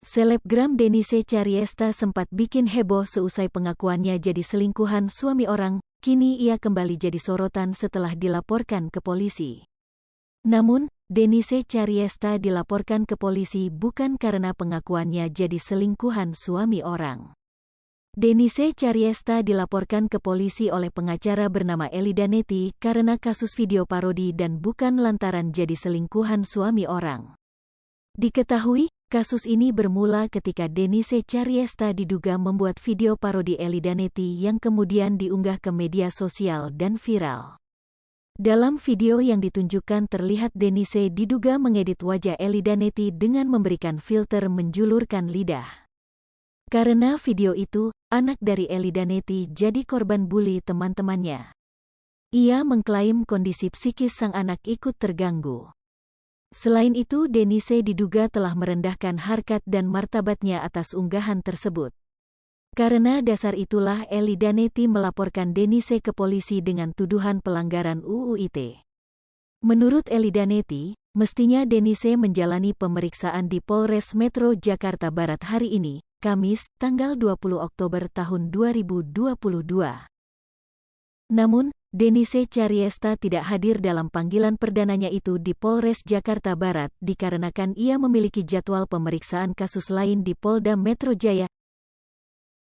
Selebgram Denise Chariesta sempat bikin heboh seusai pengakuannya jadi selingkuhan suami orang, kini ia kembali jadi sorotan setelah dilaporkan ke polisi. Namun, Denise Chariesta dilaporkan ke polisi bukan karena pengakuannya jadi selingkuhan suami orang. Denise Chariesta dilaporkan ke polisi oleh pengacara bernama Elida Neti karena kasus video parodi dan bukan lantaran jadi selingkuhan suami orang. Diketahui, kasus ini bermula ketika Denise Chariesta diduga membuat video parodi Elida Neti yang kemudian diunggah ke media sosial dan viral. Dalam video yang ditunjukkan terlihat Denise diduga mengedit wajah Elida Neti dengan memberikan filter menjulurkan lidah. Karena video itu, anak dari Elida Neti jadi korban bully teman-temannya. Ia mengklaim kondisi psikis sang anak ikut terganggu. Selain itu, Denise diduga telah merendahkan harkat dan martabatnya atas unggahan tersebut. Karena dasar itulah Elida Neti melaporkan Denise ke polisi dengan tuduhan pelanggaran UU ITE. Menurut Elida Neti, mestinya Denise menjalani pemeriksaan di Polres Metro Jakarta Barat hari ini, Kamis, tanggal 20 Oktober tahun 2022. Namun, Denise Chariesta tidak hadir dalam panggilan perdananya itu di Polres Jakarta Barat dikarenakan ia memiliki jadwal pemeriksaan kasus lain di Polda Metro Jaya.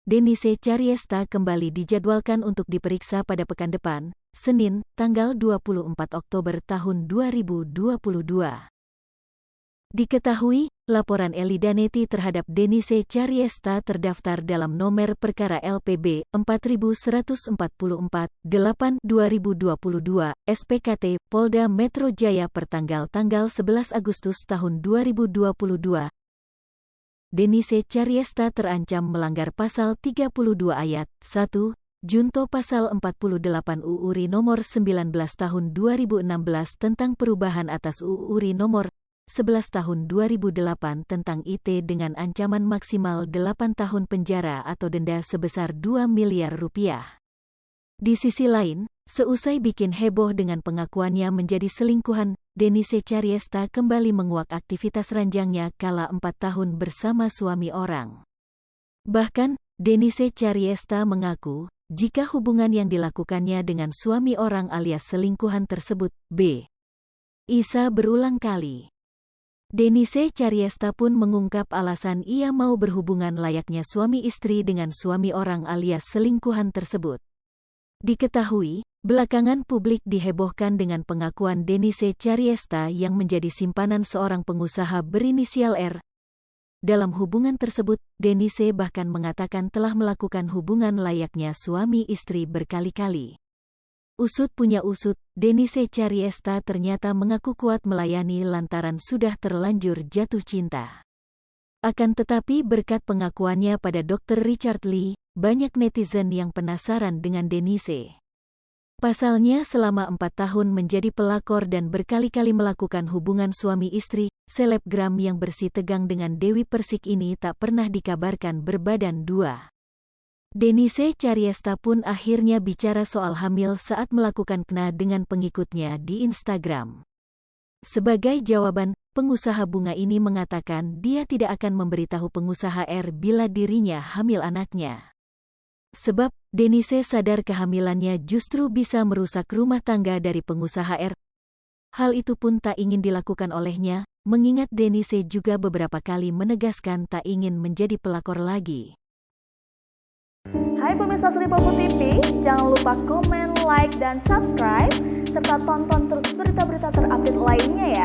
Denise Chariesta kembali dijadwalkan untuk diperiksa pada pekan depan, Senin, tanggal 24 Oktober tahun 2022. Diketahui, laporan Elida Neti terhadap Denise Chariesta terdaftar dalam nomor perkara LPB 4144-8/2022 SPKT Polda Metro Jaya pertanggal 11 Agustus tahun 2022. Denise Chariesta terancam melanggar pasal 32 ayat 1 Junto pasal 48 UU RI nomor 19 tahun 2016 tentang perubahan atas UU RI nomor 11 tahun 2008 tentang ITE dengan ancaman maksimal 8 tahun penjara atau denda sebesar 2 miliar rupiah. Di sisi lain, seusai bikin heboh dengan pengakuannya menjadi selingkuhan, Denise Chariesta kembali menguak aktivitas ranjangnya kala 4 tahun bersama suami orang. Bahkan, Denise Chariesta mengaku, jika hubungan yang dilakukannya dengan suami orang alias selingkuhan tersebut, bisa berulang kali. Denise Chariesta pun mengungkap alasan ia mau berhubungan layaknya suami istri dengan suami orang alias selingkuhan tersebut. Diketahui, belakangan publik dihebohkan dengan pengakuan Denise Chariesta yang menjadi simpanan seorang pengusaha berinisial R. Dalam hubungan tersebut, Denise bahkan mengatakan telah melakukan hubungan layaknya suami istri berkali-kali. Usut punya usut, Denise Chariesta ternyata mengaku kuat melayani lantaran sudah terlanjur jatuh cinta. Akan tetapi berkat pengakuannya pada Dr. Richard Lee, banyak netizen yang penasaran dengan Denise. Pasalnya selama 4 tahun menjadi pelakor dan berkali-kali melakukan hubungan suami istri, selebgram yang bersih tegang dengan Dewi Persik ini tak pernah dikabarkan berbadan dua. Denise Chariesta pun akhirnya bicara soal hamil saat melakukan kena dengan pengikutnya di Instagram. Sebagai jawaban, pengusaha bunga ini mengatakan dia tidak akan memberitahu pengusaha R bila dirinya hamil anaknya. Sebab, Denise sadar kehamilannya justru bisa merusak rumah tangga dari pengusaha R. Hal itu pun tak ingin dilakukan olehnya, mengingat Denise juga beberapa kali menegaskan tak ingin menjadi pelakor lagi. Hai pemirsa Sri Popo TV, jangan lupa komen, like, dan subscribe, serta tonton terus berita-berita terupdate lainnya ya.